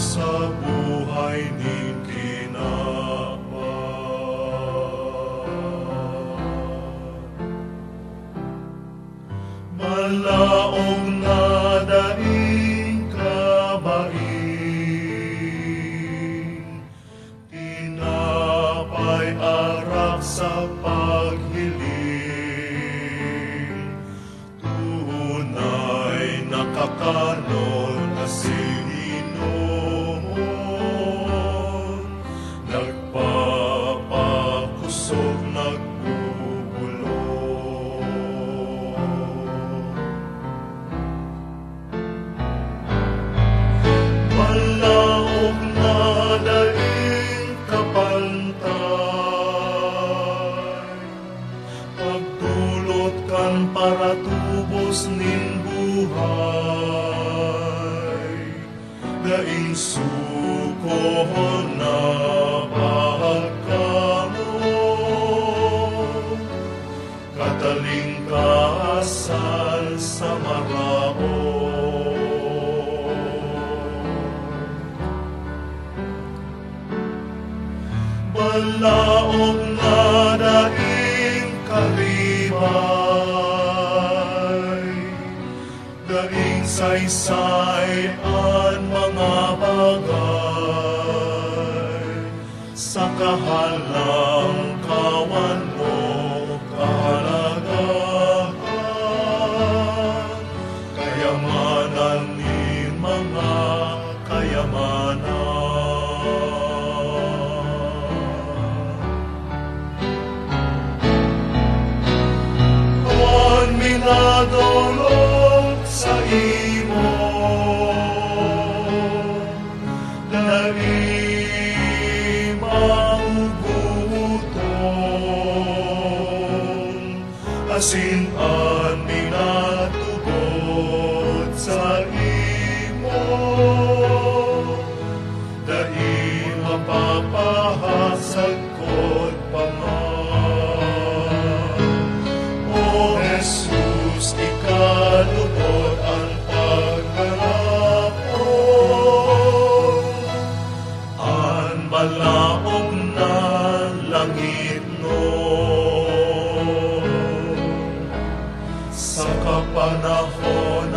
sa buhay ning malaog na daing kabaing, tinapay arak sa paghiling, tunay nakakanon na sinuon, nagpapakusog malaog na daing kapantay, pagdulot kan para tubos nin buhay, daing suko na pagkamot, kataling kasal sa maraon. Malaog na daing kalibay, daing saysay ang mga bagay, sa kahalang kawan mo kahalagahan, kayamanan ni mga kayamanan. Minadolog sa imo, daing magugutom, asin an minatubod sa imo, daing mapapahasag ko't Jesus, ikalubot ang pagharapon, ang malaog na langit no, sa kapanahon